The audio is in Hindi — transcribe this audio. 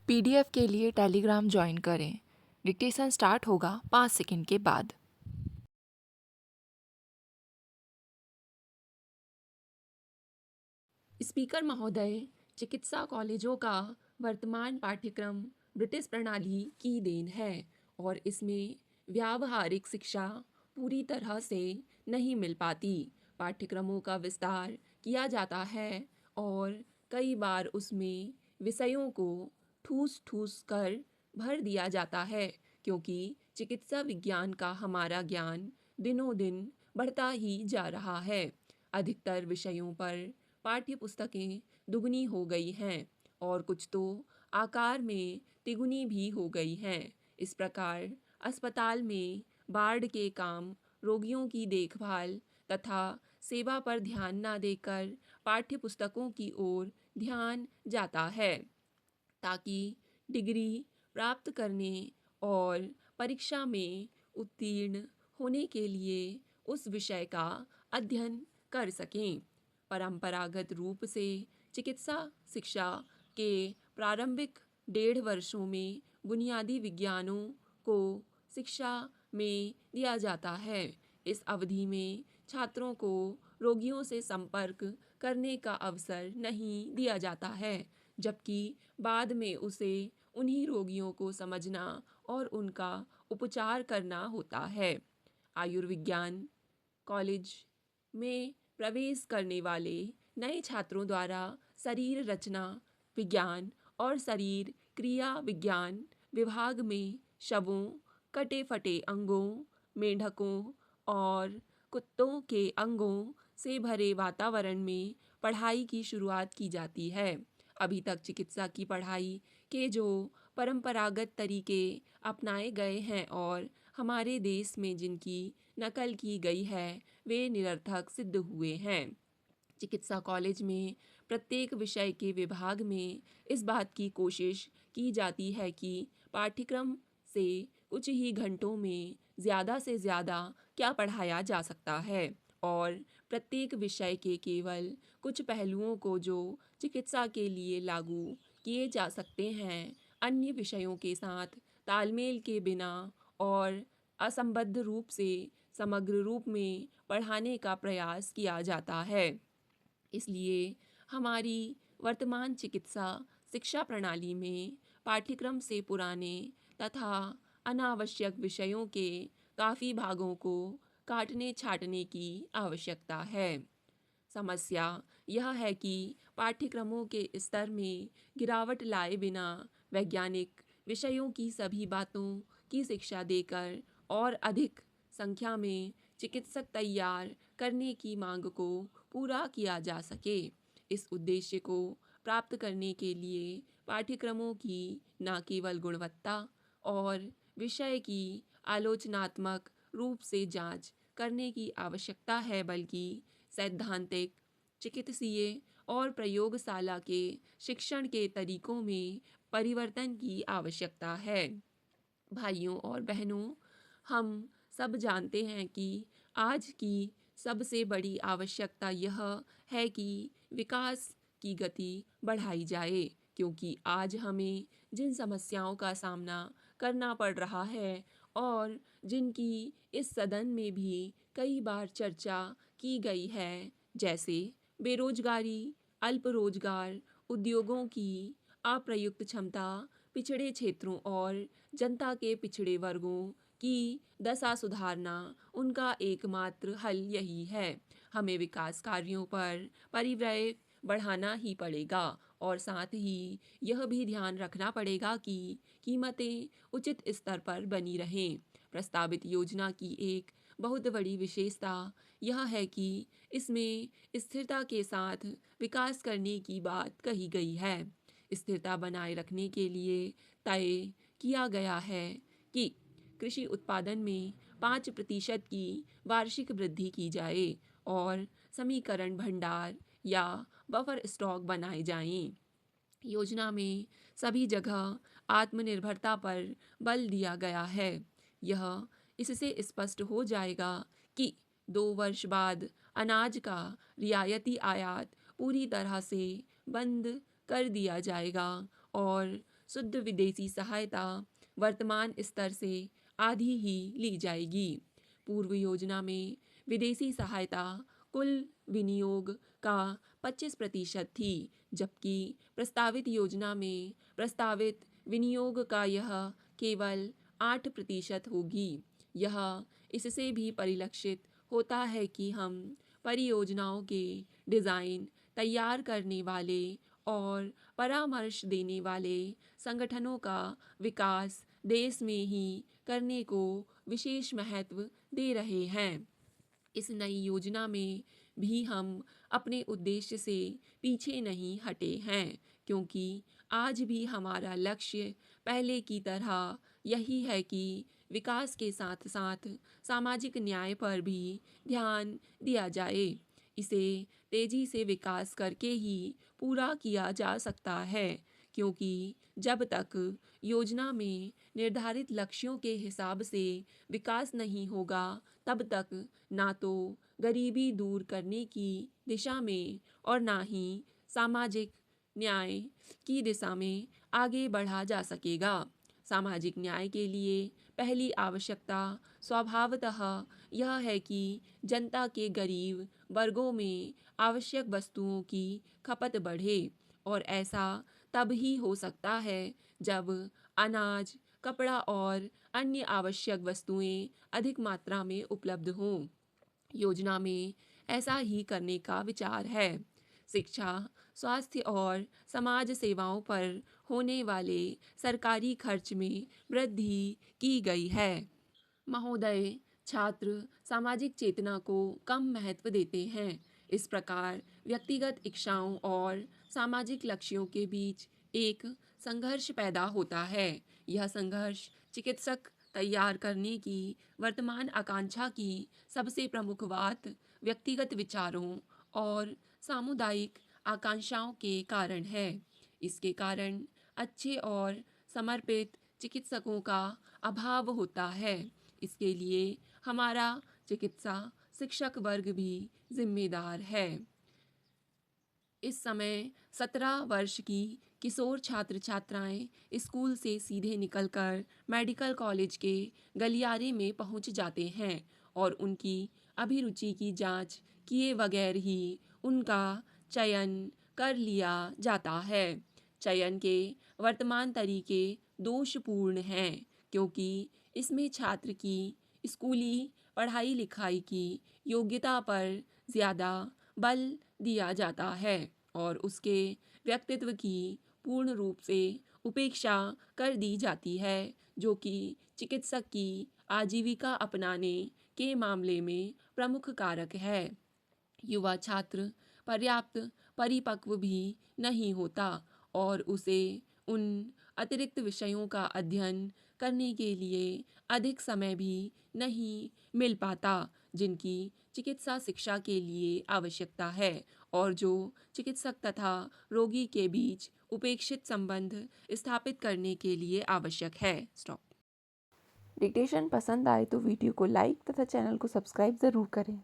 पीडीएफ के लिए टेलीग्राम ज्वाइन करें। डिक्टेशन स्टार्ट होगा 5 सेकंड के बाद। स्पीकर महोदय, चिकित्सा कॉलेजों का वर्तमान पाठ्यक्रम ब्रिटिश प्रणाली की देन है और इसमें व्यावहारिक शिक्षा पूरी तरह से नहीं मिल पाती। पाठ्यक्रमों का विस्तार किया जाता है और कई बार उसमें विषयों को ठूस ठूस कर भर दिया जाता है, क्योंकि चिकित्सा विज्ञान का हमारा ज्ञान दिनों दिन बढ़ता ही जा रहा है। अधिकतर विषयों पर पाठ्य पुस्तकें दुगनी हो गई हैं और कुछ तो आकार में तिगुनी भी हो गई हैं। इस प्रकार अस्पताल में वार्ड के काम, रोगियों की देखभाल तथा सेवा पर ध्यान न देकर पाठ्य पुस्तकों की ओर ध्यान जाता है, ताकि डिग्री प्राप्त करने और परीक्षा में उत्तीर्ण होने के लिए उस विषय का अध्ययन कर सकें। परंपरागत रूप से चिकित्सा शिक्षा के प्रारंभिक 1.5 वर्षों में बुनियादी विज्ञानों को शिक्षा में दिया जाता है। इस अवधि में छात्रों को रोगियों से संपर्क करने का अवसर नहीं दिया जाता है, जबकि बाद में उसे उन्हीं रोगियों को समझना और उनका उपचार करना होता है। आयुर्विज्ञान कॉलेज में प्रवेश करने वाले नए छात्रों द्वारा शरीर रचना विज्ञान और शरीर क्रिया विज्ञान विभाग में शवों, कटे फटे अंगों, मेंढकों और कुत्तों के अंगों से भरे वातावरण में पढ़ाई की शुरुआत की जाती है। अभी तक चिकित्सा की पढ़ाई के जो परंपरागत तरीके अपनाए गए हैं और हमारे देश में जिनकी नकल की गई है, वे निरर्थक सिद्ध हुए हैं। चिकित्सा कॉलेज में प्रत्येक विषय के विभाग में इस बात की कोशिश की जाती है कि पाठ्यक्रम से कुछ ही घंटों में ज़्यादा से ज़्यादा क्या पढ़ाया जा सकता है और प्रत्येक विषय के केवल कुछ पहलुओं को जो चिकित्सा के लिए लागू किए जा सकते हैं, अन्य विषयों के साथ तालमेल के बिना और असंबद्ध रूप से समग्र रूप में पढ़ाने का प्रयास किया जाता है। इसलिए हमारी वर्तमान चिकित्सा शिक्षा प्रणाली में पाठ्यक्रम से पुराने तथा अनावश्यक विषयों के काफ़ी भागों को काटने छाँटने की आवश्यकता है। समस्या यह है कि पाठ्यक्रमों के स्तर में गिरावट लाए बिना वैज्ञानिक विषयों की सभी बातों की शिक्षा देकर और अधिक संख्या में चिकित्सक तैयार करने की मांग को पूरा किया जा सके। इस उद्देश्य को प्राप्त करने के लिए पाठ्यक्रमों की न केवल गुणवत्ता और विषय की आलोचनात्मक रूप से जांच करने की आवश्यकता है, बल्कि सैद्धांतिक, चिकित्सीय और प्रयोगशाला के शिक्षण के तरीकों में परिवर्तन की आवश्यकता है। भाइयों और बहनों, हम सब जानते हैं कि आज की सबसे बड़ी आवश्यकता यह है कि विकास की गति बढ़ाई जाए, क्योंकि आज हमें जिन समस्याओं का सामना करना पड़ रहा है और जिनकी इस सदन में भी कई बार चर्चा की गई है, जैसे बेरोजगारी, अल्प रोजगार, उद्योगों की अप्रयुक्त क्षमता, पिछड़े क्षेत्रों और जनता के पिछड़े वर्गों की दशा सुधारना, उनका एकमात्र हल यही है। हमें विकास कार्यों पर परिव्यय बढ़ाना ही पड़ेगा और साथ ही यह भी ध्यान रखना पड़ेगा कि कीमतें उचित स्तर पर बनी रहें। प्रस्तावित योजना की एक बहुत बड़ी विशेषता यह है कि इसमें स्थिरता के साथ विकास करने की बात कही गई है। स्थिरता बनाए रखने के लिए तय किया गया है कि कृषि उत्पादन में 5% की वार्षिक वृद्धि की जाए और समीकरण भंडार या बफर स्टॉक बनाए जाएं। योजना में सभी जगह आत्मनिर्भरता पर बल दिया गया है। यह इससे स्पष्ट हो जाएगा कि 2 वर्ष बाद अनाज का रियायती आयात पूरी तरह से बंद कर दिया जाएगा और शुद्ध विदेशी सहायता वर्तमान स्तर से आधी ही ली जाएगी। पूर्व योजना में विदेशी सहायता कुल विनियोग का 25% थी, जबकि प्रस्तावित योजना में प्रस्तावित विनियोग का यह केवल 8% होगी। यह इससे भी परिलक्षित होता है कि हम परियोजनाओं के डिज़ाइन तैयार करने वाले और परामर्श देने वाले संगठनों का विकास देश में ही करने को विशेष महत्व दे रहे हैं। इस नई योजना में भी हम अपने उद्देश्य से पीछे नहीं हटे हैं, क्योंकि आज भी हमारा लक्ष्य पहले की तरह यही है कि विकास के साथ साथ सामाजिक न्याय पर भी ध्यान दिया जाए। इसे तेजी से विकास करके ही पूरा किया जा सकता है, क्योंकि जब तक योजना में निर्धारित लक्ष्यों के हिसाब से विकास नहीं होगा, तब तक ना तो गरीबी दूर करने की दिशा में और ना ही सामाजिक न्याय की दिशा में आगे बढ़ा जा सकेगा। सामाजिक न्याय के लिए पहली आवश्यकता स्वभावतः यह है कि जनता के गरीब वर्गों में आवश्यक वस्तुओं की खपत बढ़े, और ऐसा तब ही हो सकता है जब अनाज, कपड़ा और अन्य आवश्यक वस्तुएं अधिक मात्रा में उपलब्ध हों। योजना में ऐसा ही करने का विचार है। शिक्षा, स्वास्थ्य और समाज सेवाओं पर होने वाले सरकारी खर्च में वृद्धि की गई है। महोदय, छात्र सामाजिक चेतना को कम महत्व देते हैं। इस प्रकार व्यक्तिगत इच्छाओं और सामाजिक लक्ष्यों के बीच एक संघर्ष पैदा होता है। यह संघर्ष चिकित्सक तैयार करने की वर्तमान आकांक्षा की सबसे प्रमुख बात व्यक्तिगत विचारों और सामुदायिक आकांक्षाओं के कारण है। इसके कारण अच्छे और समर्पित चिकित्सकों का अभाव होता है। इसके लिए हमारा चिकित्सा शिक्षक वर्ग भी जिम्मेदार है। इस समय 17 वर्ष की किशोर छात्र छात्राएं स्कूल से सीधे निकलकर मेडिकल कॉलेज के गलियारे में पहुंच जाते हैं और उनकी अभिरुचि की जांच किए बगैर ही उनका चयन कर लिया जाता है। चयन के वर्तमान तरीके दोषपूर्ण हैं, क्योंकि इसमें छात्र की स्कूली पढ़ाई लिखाई की योग्यता पर ज़्यादा बल दिया जाता है और उसके व्यक्तित्व की पूर्ण रूप से उपेक्षा कर दी जाती है, जो कि चिकित्सक की आजीविका अपनाने के मामले में प्रमुख कारक है। युवा छात्र पर्याप्त परिपक्व भी नहीं होता और उसे उन अतिरिक्त विषयों का अध्ययन करने के लिए अधिक समय भी नहीं मिल पाता जिनकी चिकित्सा शिक्षा के लिए आवश्यकता है और जो चिकित्सक तथा रोगी के बीच उपेक्षित संबंध स्थापित करने के लिए आवश्यक है। स्टॉप। डिक्टेशन पसंद आए तो वीडियो को लाइक तथा चैनल को सब्सक्राइब ज़रूर करें।